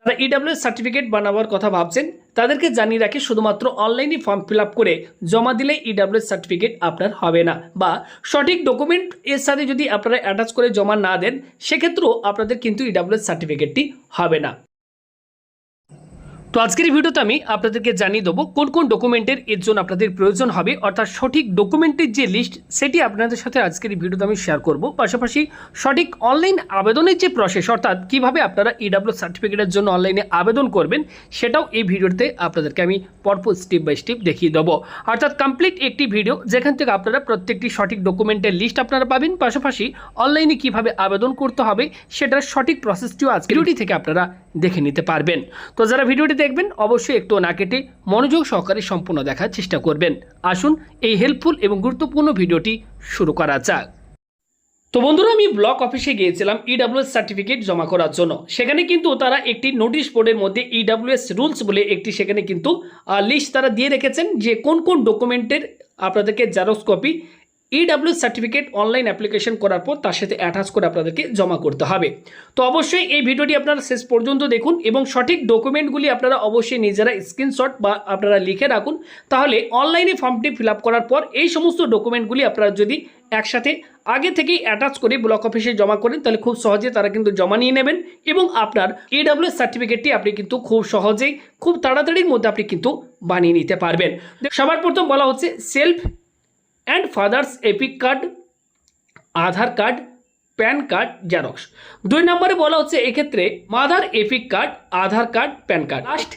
যারা EWS certificate বানাবার কথা ভাবছেন তাদেরকে জানিয়ে রাখি, শুধুমাত্র অনলাইনে ফর্ম ফিল আপ করে জমা দিলে EWS সার্টিফিকেট আপনার হবে না, বা সঠিক ডকুমেন্ট এর সাথে যদি আপনারা অ্যাটাচ করে জমা না দেন সেক্ষেত্রেও আপনাদের কিন্তু EWS সার্টিফিকেটটি হবে না। তো আজকের এই ভিডিওতে আমি আপনাদেরকে জানিয়ে দেবো কোন কোন ডকুমেন্টের এর জন্য আপনাদের প্রয়োজন হবে, অর্থাৎ সঠিক ডকুমেন্টের যে লিস্ট সেটি আপনাদের সাথে আজকের এই ভিডিওতে আমি শেয়ার করব। পাশাপাশি সঠিক অনলাইন আবেদনের যে প্রসেস, অর্থাৎ কিভাবে আপনারা EWS সার্টিফিকেটের জন্য অনলাইনে আবেদন করবেন সেটাও এই ভিডিওতে আপনাদেরকে আমি পরপর স্টেপ বাই স্টেপ দেখিয়ে দেবো। অর্থাৎ কমপ্লিট একটি ভিডিও যেখান থেকে আপনারা প্রত্যেকটি সঠিক ডকুমেন্টের লিস্ট আপনারা পাবেন, পাশাপাশি অনলাইনে কিভাবে আবেদন করতে হবে সেটার সঠিক প্রসেসটিও আজকের ভিডিও থেকে আপনারা দেখে নিতে পারবেন। তো যারা ভিডিওটি দেখবেন অবশ্যই একটু না কেটে মনোযোগ সহকারে সম্পূর্ণ দেখার চেষ্টা করবেন। আসুন এই হেল্পফুল এবং গুরুত্বপূর্ণ ভিডিওটি শুরু করা যাক। তো বন্ধুরা, আমি ব্লক অফিসে গিয়েছিলাম EWS সার্টিফিকেট জমা করার জন্য। সেখানে কিন্তু তারা একটি নোটিশ বোর্ডের মধ্যে EWS রুলস বলে একটি সেখানে কিন্তু লিস্ট তারা দিয়ে রেখেছেন যে কোন কোন ডকুমেন্টের আপনাদেরকে xerox copy EWS certificate online application করার পর তার সাথে অ্যাটাচ করে আপনাদেরকে জমা করতে হবে। তো অবশ্যই এই ভিডিওটি আপনারা শেষ পর্যন্ত দেখুন এবং সঠিক ডকুমেন্টগুলি আপনারা অবশ্যই নিজেরা স্ক্রিনশট বা আপনারা লিখে রাখুন, তাহলে অনলাইনে ফর্মটি ফিল আপ করার পর এই সমস্ত ডকুমেন্টগুলি আপনারা যদি একসাথে আগে থেকেই অ্যাটাচ করে ব্লক অফিসে জমা করেন তাহলে খুব সহজে তারা কিন্তু জমা নিয়ে নেবেন এবং আপনার EWS সার্টিফিকেটটি আপনি কিন্তু খুব সহজেই খুব তাড়াতাড়ির মধ্যে আপনি কিন্তু বানিয়ে নিতে পারবেন। সবার প্রথম বলা হচ্ছে self and father's epic card, Aadhaar card, PAN card xerox. 2 নম্বরে বলা হচ্ছে এক্ষেত্রে mother epic card, Aadhaar card, PAN card. Last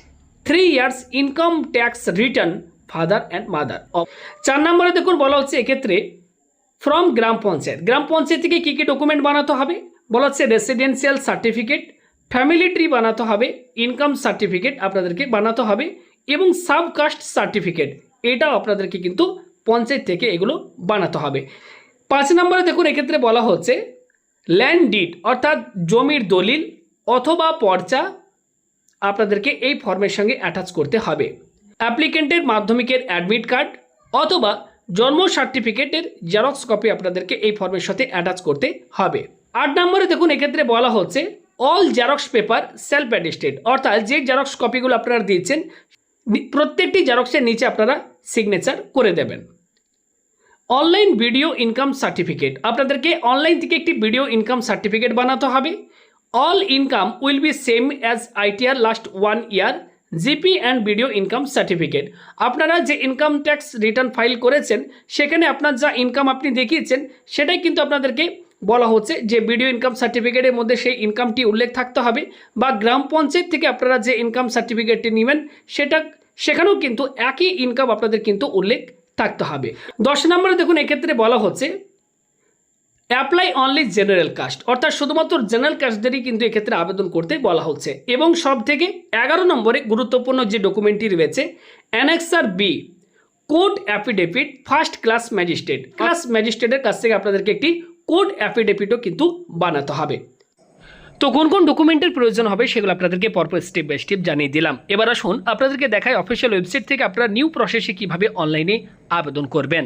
3 years income tax return father and mother. 4 নম্বরে দেখুন বলা হচ্ছে এক্ষেত্রে ফ্রম গ্রাম পঞ্চায়েত। গ্রাম পঞ্চায়েত থেকে কী কী ডকুমেন্ট বানাতে হবে বলা হচ্ছে রেসিডেন্সিয়াল সার্টিফিকেট, ফ্যামিলি ট্রি বানাতে হবে, ইনকাম সার্টিফিকেট আপনাদেরকে বানাতে হবে এবং সাবকাস্ট সার্টিফিকেট, এটাও আপনাদেরকে কিন্তু পঞ্চায়েত থেকে এগুলো বানাতে হবে। 5 নম্বরে দেখুন এক্ষেত্রে বলা হচ্ছে ল্যান্ড ডিড অর্থাৎ জমির দলিল অথবা পর্চা আপনাদেরকে এই ফর্মের সঙ্গে অ্যাটাচ করতে হবে। অ্যাপ্লিকেন্টের মাধ্যমিকের অ্যাডমিট কার্ড অথবা জন্ম সার্টিফিকেটের জেরক্স কপি আপনাদেরকে এই ফর্মের সাথে অ্যাটাচ করতে হবে। 8 নম্বরে দেখুন এক্ষেত্রে বলা হচ্ছে all xerox paper self attested, অর্থাৎ যে জেরক্স কপিগুলো আপনারা দিয়েছেন প্রত্যেকটি জেরক্সের নিচে আপনারা সিগনেচার করে দেবেন। অনলাইন ভিডিও ইনকাম সার্টিফিকেট, আপনাদেরকে অনলাইন থেকে একটি ভিডিও ইনকাম সার্টিফিকেট বানাতে হবে। All income will be same as ITR last 1 year GP and video income certificate. আপনারা যে ইনকাম ট্যাক্স রিটার্ন ফাইল করেছেন সেখানে আপনার যা ইনকাম আপনি দেখিয়েছেন সেটাই কিন্তু আপনাদেরকে বলা হচ্ছে যে ভিডিও ইনকাম সার্টিফিকেটের মধ্যে সেই ইনকামটি উল্লেখ থাকতে হবে, বা গ্রাম পঞ্চায়েত থেকে আপনারা যে ইনকাম সার্টিফিকেটটি নেবেন সেখানেও কিন্তু একই ইনকাম আপনাদের কিন্তু উল্লেখ থাকতে হবে। 10 নম্বরে দেখুন এক্ষেত্রে বলা হচ্ছে অ্যাপ্লাই অনলি জেনারেল কাস্ট, অর্থাৎ শুধুমাত্র জেনারেল কাস্টদেরই কিন্তু এক্ষেত্রে আবেদন করতে বলা হচ্ছে। এবং সব থেকে 11 নম্বরে গুরুত্বপূর্ণ যে ডকুমেন্টটি রয়েছে annexure B court affidavit first class ম্যাজিস্ট্রেটের কাছ থেকে আপনাদেরকে একটি কোর্ট অ্যাফিডেভিটও কিন্তু বানাতে হবে। তো কোন কোন ডকুমেন্টের প্রয়োজন হবে সেগুলো আপনাদেরকে পরপর স্টেপ বাই স্টেপ জানিয়ে দিলাম। এবার আসুন আপনাদেরকে দেখায় অফিসিয়াল ওয়েবসাইট থেকে আপনারা নিউ প্রসেসে কীভাবে অনলাইনে আবেদন করবেন।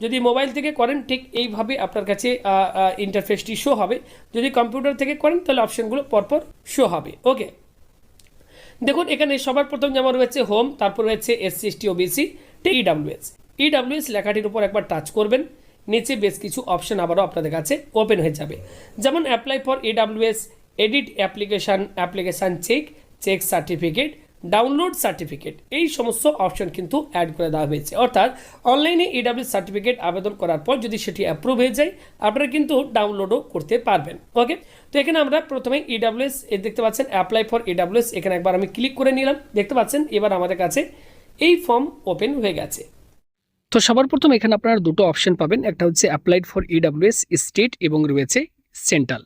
যদি মোবাইল থেকে করেন ঠিক এইভাবে আপনার কাছে ইন্টারফেসটি শো হবে, যদি কম্পিউটার থেকে করেন তাহলে অপশানগুলো পরপর শো হবে। ওকে, দেখুন এখানে সবার প্রথম যেমন রয়েছে হোম, তারপর রয়েছে SC ST OBC EWS লেখাটির উপর একবার টাচ করবেন, নিচে বেশ কিছু অপশান আবারও আপনাদের কাছে ওপেন হয়ে যাবে, যেমন apply for EWS, edit application check certificate, download certificate, এই সমস্ত অপশন কিন্তু অ্যাড করে দেওয়া হয়েছে। অর্থাৎ অনলাইনে EWS সার্টিফিকেট আবেদন করার পর যদি সেটি অ্যাপ্রুভ হয়ে যায় আপনারা কিন্তু ডাউনলোডও করতে পারবেন। ওকে, তো এখানে আমরা প্রথমে EWS দেখতে পাচ্ছেন অ্যাপ্লাই ফর EWS, এখানে একবার আমি ক্লিক করে নিলাম, দেখতে পাচ্ছেন এবার আমাদের কাছে এই ফর্ম ওপেন হয়ে গেছে। তো সবার প্রথম এখানে আপনারা দুটো অপশন পাবেন, একটা হচ্ছে অ্যাপ্লাইড ফর EWS স্টেট এবং রয়েছে সেন্ট্রাল।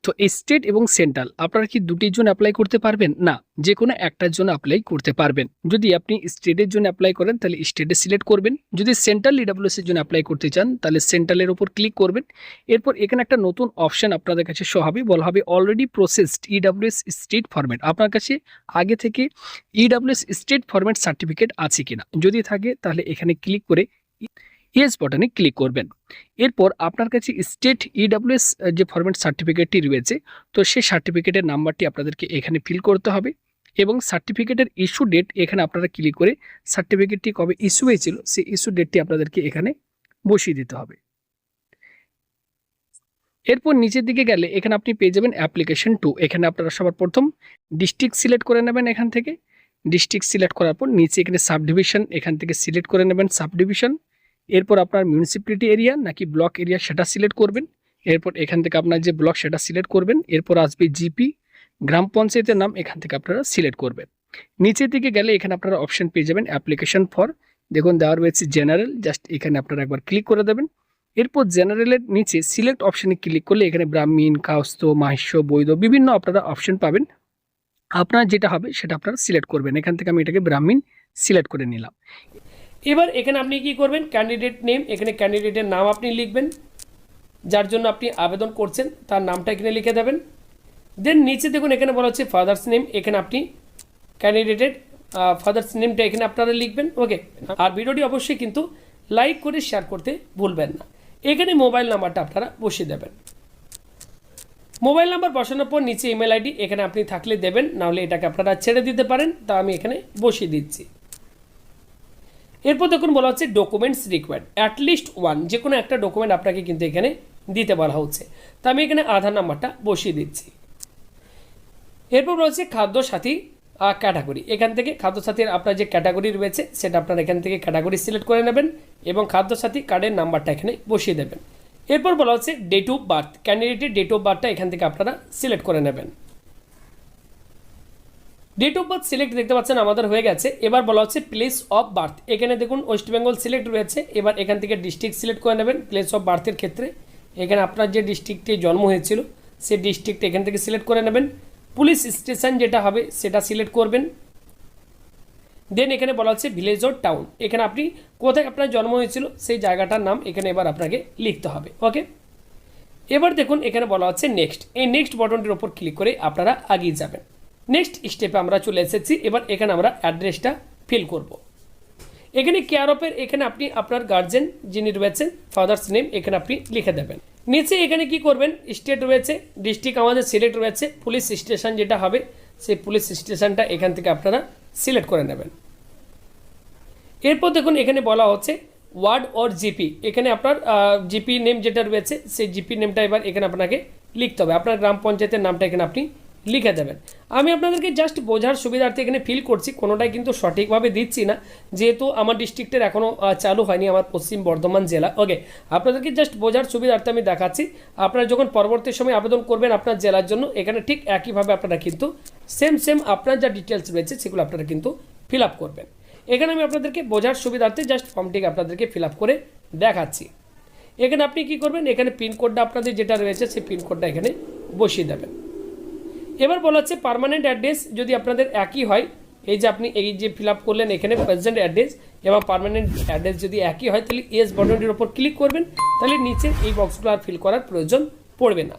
তো স্টেট এবং সেন্ট্রাল আপনারা কি দুটির জন্য অ্যাপ্লাই করতে পারবেন? না, যে কোনো একটার জন্য অ্যাপ্লাই করতে পারবেন। যদি আপনি স্টেটের জন্য অ্যাপ্লাই করেন তাহলে স্টেটে সিলেক্ট করবেন, যদি সেন্ট্রাল EWS এর জন্য অ্যাপ্লাই করতে চান তাহলে সেন্ট্রালের উপর ক্লিক করবেন। এরপর এখানে একটা নতুন অপশন আপনাদের কাছে শো হবে, বলা হবে already processed EWS state format. আপনার কাছে আগে থেকে EWS স্টেট ফরম্যাট সার্টিফিকেট আছে কিনা, যদি থাকে তাহলে এখানে ক্লিক করে ইয়েস বাটনে ক্লিক করবেন। এরপর আপনার কাছে স্টেট EWS যে ফরম্যাট সার্টিফিকেটটি রয়েছে, তো সেই সার্টিফিকেটের নাম্বারটি আপনাদেরকে এখানে ফিল করতে হবে এবং সার্টিফিকেটের ইস্যু ডেট এখানে আপনারা ক্লিক করে সার্টিফিকেটটি কবে ইস্যু হয়েছিল সেই ইস্যু ডেটটি আপনাদেরকে এখানে বসিয়ে দিতে হবে। এরপর নিচের দিকে গেলে এখানে আপনি পেয়ে যাবেন অ্যাপ্লিকেশন 2। এখানে আপনারা সবার প্রথম ডিস্ট্রিক্ট সিলেক্ট করে নেবেন। এখান থেকে ডিস্ট্রিক্ট সিলেক্ট করার পর নিচে এখানে সাব ডিভিশন এখান থেকে সিলেক্ট করে নেবেন সাব ডিভিশন। এরপর আপনার মিউনিসিপ্যালিটি এরিয়া নাকি ব্লক এরিয়া সেটা সিলেক্ট করবেন। এরপর এখান থেকে আপনার যে ব্লক সেটা সিলেক্ট করবেন। এরপর আসবে জিপি গ্রাম পঞ্চায়েতের নাম এখান থেকে আপনারা সিলেক্ট করবেন। নিচের দিকে গেলে এখানে আপনারা অপশন পেয়ে যাবেন অ্যাপ্লিকেশন ফর, দেখুন দেওয়া রয়েছে জেনারেল, জাস্ট এখানে আপনারা একবার ক্লিক করে দেবেন। এরপর জেনারেলের নিচে সিলেক্ট অপশনে ক্লিক করলে এখানে ব্রাহ্মণ, কায়স্থ, মাহিষ্য, বৈধ বিভিন্ন আপনারা অপশন পাবেন। আপনার যেটা হবে সেটা আপনারা সিলেক্ট করবেন। এখান থেকে আমি এটাকে ব্রাহ্মণ সিলেক্ট করে নিলাম। এবার এখানে আপনি কি করবেন, ক্যান্ডিডেট নেম, এখানে ক্যান্ডিডেটের নাম আপনি লিখবেন, যার জন্য আপনি আবেদন করছেন তার নামটা এখানে লিখে দেবেন। দেন নিচে দেখুন এখানে বলা হচ্ছে ফাদার্স নেম, এখানে আপনি ক্যান্ডিডেটের ফাদার্স নেমটা এখানে আপনারা লিখবেন। ওকে, আর ভিডিওটি অবশ্যই কিন্তু লাইক করে শেয়ার করতে ভুলবেন না। এখানে মোবাইল নাম্বারটা আপনারা বসিয়ে দেবেন। মোবাইল নাম্বার বসানোর পর নিচে ইমেল আইডি এখানে আপনি থাকলে দেবেন, নাহলে এটাকে আপনারা ছেড়ে দিতে পারেন, তা আমি এখানে বসিয়ে দিচ্ছি। এরপর দেখুন বলা হচ্ছে ডকুমেন্টস রিকোয়ার্ড, অ্যাটলিস্ট ওয়ান, যে কোনো একটা ডকুমেন্ট আপনাকে কিন্তু এখানে দিতে বলা হচ্ছে, তা আমি এখানে আধার নাম্বারটা বসিয়ে দিচ্ছি। এরপর রয়েছে খাদ্য সাথী ক্যাটাগরি, এখান থেকে খাদ্য সাথীর আপনার যে ক্যাটাগরি রয়েছে সেটা আপনারা এখান থেকে ক্যাটাগরি সিলেক্ট করে নেবেন এবং খাদ্য সাথী কার্ডের নাম্বারটা এখানে বসিয়ে দেবেন। এরপর বলা হচ্ছে ডেট অফ বার্থ, ক্যান্ডিডেটের ডেট অফ বার্থটা এখান থেকে আপনারা সিলেক্ট করে নেবেন। ডেট অফ বার্থ সিলেক্ট দেখতে পাচ্ছেন আমাদের হয়ে গেছে। এবার বলা হচ্ছে প্লেস অফ বার্থ, এখানে দেখুন ওয়েস্ট বেঙ্গল সিলেক্ট রয়েছে। এবার এখান থেকে ডিস্ট্রিক্ট সিলেক্ট করে নেবেন। প্লেস অফ বার্থের ক্ষেত্রে এখানে আপনার যে ডিস্ট্রিক্টে জন্ম হয়েছিল সেই ডিস্ট্রিক্ট এখান থেকে সিলেক্ট করে নেবেন। পুলিশ স্টেশন যেটা হবে সেটা সিলেক্ট করবেন। দেন এখানে বলা হচ্ছে ভিলেজ ও টাউন, এখানে আপনি কোথায় আপনার জন্ম হয়েছিল সেই জায়গাটার নাম এখানে এবার আপনাকে লিখতে হবে। ওকে, এবার দেখুন এখানে বলা হচ্ছে নেক্সট, এই নেক্সট বাটনটির ওপর ক্লিক করে আপনারা এগিয়ে যাবেন। নেক্সট স্টেপে আমরা চলে এসেছি। এবার এখানে আমরা অ্যাড্রেসটা ফিল করব। এখানে কেয়ার অফের এখানে আপনি আপনার গার্জেন যিনি রয়েছেন ফাদার্স নেম এখানে আপনি লিখে দেবেন। নিচে এখানে কি করবেন, স্টেট রয়েছে, ডিস্ট্রিক্ট আমাদের সিলেক্ট রয়েছে, পুলিশ স্টেশন যেটা হবে সেই পুলিশ স্টেশনটা এখান থেকে আপনারা সিলেক্ট করে নেবেন। এরপর দেখুন এখানে বলা হচ্ছে ওয়ার্ড অর জিপি, এখানে আপনার জিপি নেম যেটা রয়েছে সেই জিপি নেমটা এবার এখানে আপনাকে লিখতে হবে। আপনার গ্রাম পঞ্চায়েতের নামটা এখানে আপনি লিখে দেবেন। আমি আপনাদেরকে জাস্ট বোঝার সুবিধার্থে এখানে ফিল করছি, কোনোটাই কিন্তু সঠিকভাবে দিচ্ছি না, যেহেতু আমার ডিস্ট্রিক্টের এখনও চালু হয়নি, আমার পশ্চিম বর্ধমান জেলা। ওকে, আপনাদেরকে জাস্ট বোঝার সুবিধার্থে আমি দেখাচ্ছি। আপনারা যখন পরবর্তী সময় আবেদন করবেন আপনার জেলার জন্য, এখানে ঠিক একইভাবে আপনারা কিন্তু সেম আপনার যা ডিটেলস রয়েছে সেগুলো আপনারা কিন্তু ফিল আপ করবেন। এখানে আমি আপনাদেরকে বোঝার সুবিধার্থে জাস্ট ফর্মটিকে আপনাদেরকে ফিল আপ করে দেখাচ্ছি। এখানে আপনি কি করবেন, এখানে পিনকোডটা আপনাদের যেটা রয়েছে সেই পিনকোডটা এখানে বসিয়ে দেবেন। এবার বলা হচ্ছে পার্মানেন্ট অ্যাড্রেস যদি আপনাদের একই হয়, এই যে আপনি এই যে ফিল আপ করলেন এখানে প্রেজেন্ট অ্যাড্রেস এবং পার্মানেন্ট অ্যাড্রেস যদি একই হয় তাহলে ইয়েস বাটনটির ওপর ক্লিক করবেন, তাহলে নিচে এই বক্সগুলো আর ফিল করার প্রয়োজন পড়বে না।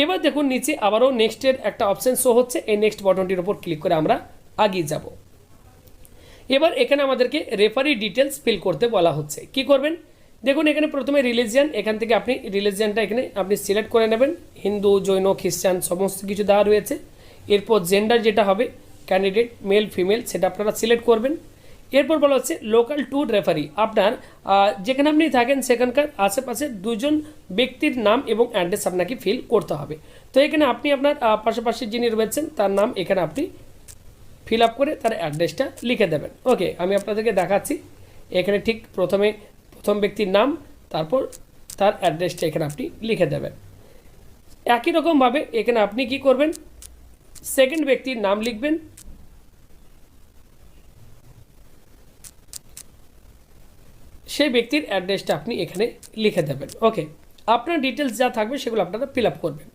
এবার দেখুন নিচে আবারও নেক্সটের একটা অপশন শো হচ্ছে, এই নেক্সট বাটনটির ওপর ক্লিক করে আমরা এগিয়ে যাব। এবার এখানে আমাদেরকে রেফারি ডিটেলস ফিল করতে বলা হচ্ছে। কি করবেন, দেখুন এখানে প্রথমে রিলিজিয়ান, এখান থেকে আপনি রিলিজিয়ানটা এখানে আপনি সিলেক্ট করে নেবেন, হিন্দু, জৈন, খ্রিস্টান সমস্ত কিছু দেওয়া রয়েছে। এরপর জেন্ডার যেটা হবে ক্যান্ডিডেট মেল ফিমেল সেটা আপনারা সিলেক্ট করবেন। এরপর বলা হচ্ছে লোকাল টু রেফারি, আপনার যেখানে আপনি থাকেন সেখানকার আশেপাশে দুজন ব্যক্তির নাম এবং অ্যাড্রেস আপনাকে ফিল করতে হবে। তো এখানে আপনি আপনার পাশাপাশি যিনি রয়েছেন তার নাম এখানে আপনি ফিল আপ করে তার অ্যাড্রেসটা লিখে দেবেন। ওকে, আমি আপনাদেরকে দেখাচ্ছি। এখানে ঠিক প্রথম ব্যক্তির নাম, তারপর তার অ্যাড্রেসটা এখানে আপনি লিখে দেবেন। একই রকমভাবে এখানে আপনি কি করবেন, সেকেন্ড ব্যক্তির নাম লিখবেন, সেই ব্যক্তির অ্যাড্রেসটা আপনি এখানে লিখে দেবেন। ওকে, আপনার ডিটেলস যা থাকবে সেগুলো আপনারা ফিল আপ করবেন।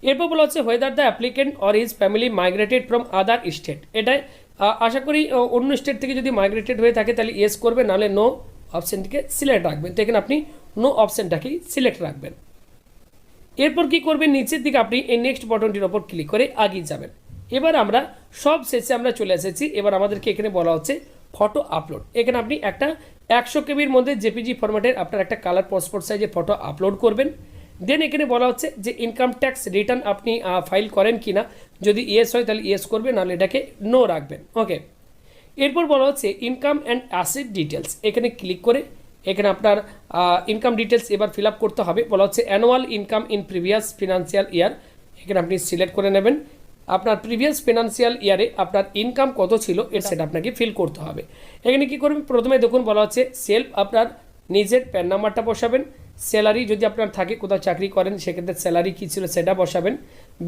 এরপর বলা হচ্ছে whether the applicant or his family migrated from other state, এটাই আশা করি অন্য স্টেট থেকে যদি মাইগ্রেটেড হয়ে থাকে তাহলে ইয়েস করবেন, নাহলে নো অপশানটিকে সিলেক্ট রাখবেন। তো এখানে আপনি নো অপশানটাকেই সিলেক্ট রাখবেন। এরপর কি করবেন, নিচের দিকে আপনি এই নেক্সট বাটনটির ওপর ক্লিক করে এগিয়ে যাবেন। এবার আমরা সব শেষে আমরা চলে এসেছি। এবার আমাদেরকে এখানে বলা হচ্ছে ফটো আপলোড, এখানে আপনি একটা 100 কেবির মধ্যে জেপিজি ফরম্যাটের আপনার একটা কালার পাসপোর্ট সাইজের ফটো আপলোড করবেন। দেন এখানে বলা হচ্ছে যে ইনকাম ট্যাক্স রিটার্ন আপনি ফাইল করেন কি না, যদি ইয়েস হয় তাহলে ইয়েস করবেন, নাহলে এটাকে নো রাখবেন। ওকে, এরপর বলা হচ্ছে ইনকাম অ্যান্ড অ্যাসেট ডিটেলস, এখানে ক্লিক করে এখানে আপনার ইনকাম ডিটেলস এবার ফিল আপ করতে হবে। বলা হচ্ছে annual income in previous financial year, এখানে আপনি সিলেক্ট করে নেবেন আপনার প্রিভিয়াস ফিনান্সিয়াল ইয়ারে আপনার ইনকাম কত ছিল সেটা আপনাকে ফিল করতে হবে। এখানে কি করবেন, প্রথমে দেখুন বলা হচ্ছে সেলফ আপনার নিজের প্যান নাম্বারটা বসাবেন, স্যালারি যদি আপনার থাকে কোথাও চাকরি করেন সেক্ষেত্রে স্যালারি কী ছিল সেটা বসাবেন,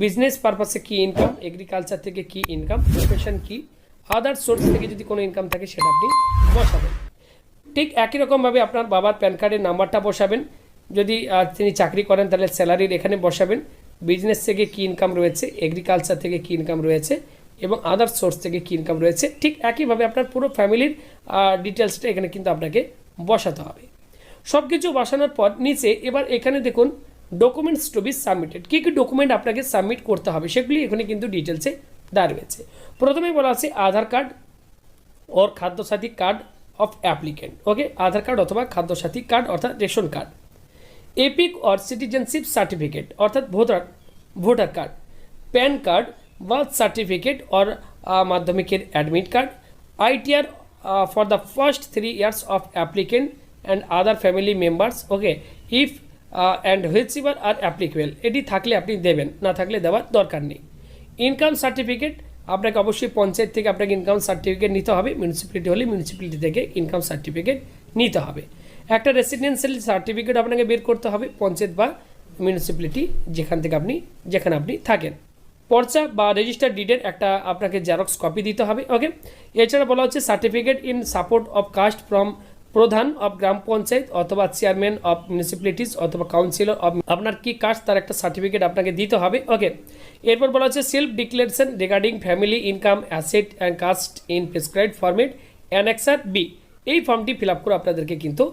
বিজনেস পারপাসে কী ইনকাম, এগ্রিকালচার থেকে কী ইনকাম, প্রফেশন কী, আদার সোর্স থেকে যদি কোনো ইনকাম থাকে সেটা আপনি বসাবেন। ঠিক একই রকমভাবে আপনার বাবার প্যান কার্ডের নাম্বারটা বসাবেন, যদি তিনি চাকরি করেন তাহলে স্যালারির এখানে বসাবেন, বিজনেস থেকে কী ইনকাম রয়েছে, এগ্রিকালচার থেকে কী ইনকাম রয়েছে এবং আদার সোর্স থেকে কী ইনকাম রয়েছে। ঠিক একইভাবে আপনার পুরো ফ্যামিলির ডিটেলসটা এখানে কিন্তু আপনাকে বসাতে হবে। সব কিছু বসানোর পর নিচে এবার এখানে দেখুন ডকুমেন্টস টু বি সাবমিটেড, কী কী ডকুমেন্ট আপনাকে সাবমিট করতে হবে সেগুলি এখানে কিন্তু ডিটেলসে দেওয়া রয়েছে। প্রথমেই বলা আছে Aadhaar card or Khadyasathi card of applicant. Okay, Aadhaar card অথবা খাদ্যসাথী কার্ড অর্থাৎ ration card, EPIC or citizenship certificate অর্থাৎ voter card, PAN card, birth certificate or মাধ্যমিকের admit card, ITR for the first 3 years of applicant and other family members. Okay, if and whichever are applicable, এটি থাকলে আপনি দেবেন, না থাকলে দেওয়ার দরকার নেই। ইনকাম সার্টিফিকেট, আপনাকে অবশ্যই পঞ্চায়েত থেকে আপনাকে ইনকাম সার্টিফিকেট নিতে হবে, মিউনিসিপ্যালিটি হলে মিউনিসিপ্যালিটি থেকে ইনকাম সার্টিফিকেট নিতে হবে। একটা রেসিডেন্সিয়াল সার্টিফিকেট আপনাকে বের করতে হবে পঞ্চায়েত বা মিউনিসিপ্যালিটি যেখানে আপনি থাকেন। পর্চা বা রেজিস্টার ডিডের একটা আপনাকে জেরক্স কপি দিতে হবে। ওকে, এছাড়া বলা হচ্ছে certificate in support of caste from Pradhan of gram panchayat অথবা চেয়ারম্যান অফ মিউনিসিপ্যালিটিস অথবা কাউন্সিলর অফ, আপনার কি কাস্ট তার একটা সার্টিফিকেট আপনাকে দিতে হবে। ওকে, এরপর বলা হচ্ছে self declaration regarding family income asset and caste in prescribed format annexure B, এই ফর্মটি ফিল আপ করে আপনাদেরকে কিন্তু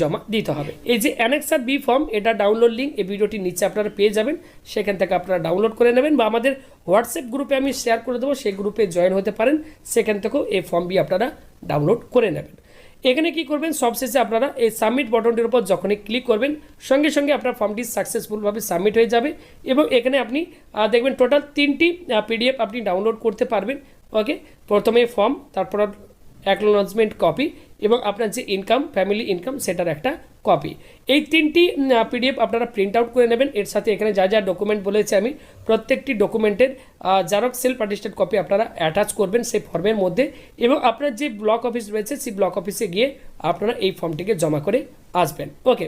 জমা দিতে হবে। এই যে অ্যানেক্সার বি ফর্ম, এটা ডাউনলোড লিঙ্ক এই ভিডিওটির নিচে আপনারা পেয়ে যাবেন, সেখান থেকে আপনারা ডাউনলোড করে নেবেন বা আমাদের হোয়াটসঅ্যাপ গ্রুপে আমি শেয়ার করে দেবো, সেই গ্রুপে জয়েন হতে পারেন, সেখান থেকেও এই ফর্মটি আপনারা ডাউনলোড করে নেবেন। এখানে কি করবেন, সবশেষে আপনারা এই সাবমিট বাটনটির উপর যখনই ক্লিক করবেন সঙ্গে সঙ্গে আপনার ফর্মটি সাকসেসফুলভাবে সাবমিট হয়ে যাবে এবং এখানে আপনি দেখবেন টোটাল 3টি পিডিএফ আপনি ডাউনলোড করতে পারবেন। ওকে, প্রথমে ফর্ম, তারপর অ্যাকনোলেজমেন্ট কপি এবং আপনার যে ইনকাম ফ্যামিলি ইনকাম সেটার একটা কপি, এই 3টি পিডিএফ আপনারা প্রিন্ট আউট করে নেবেন। এর সাথে এখানে যা যা ডকুমেন্ট বলেছে আমি প্রত্যেকটি ডকুমেন্টের জেরক্স সেলফ অ্যাটেস্টেড কপি আপনারা অ্যাটাচ করবেন সেই ফর্মের মধ্যে এবং আপনার যে ব্লক অফিস রয়েছে সেই ব্লক অফিসে গিয়ে আপনারা এই ফর্মটিকে জমা করে আসবেন। ওকে,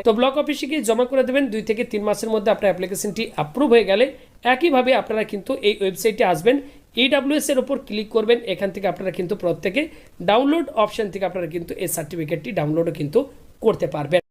তো ব্লক অফিসে গিয়ে জমা করে দেবেন। 2 থেকে 3 মাসের মধ্যে আপনার অ্যাপ্লিকেশনটি অ্যাপ্রুভ হয়ে গেলে একইভাবে আপনারা কিন্তু এই ওয়েবসাইটে আসবেন, EWS এর উপর ক্লিক করবেন, এখান থেকে আপনারা কিন্তু প্রত্যেকে ডাউনলোড অপশন থেকে আপনারা কিন্তু এই সার্টিফিকেটটি ডাউনলোডও কিন্তু করতে পারবেন।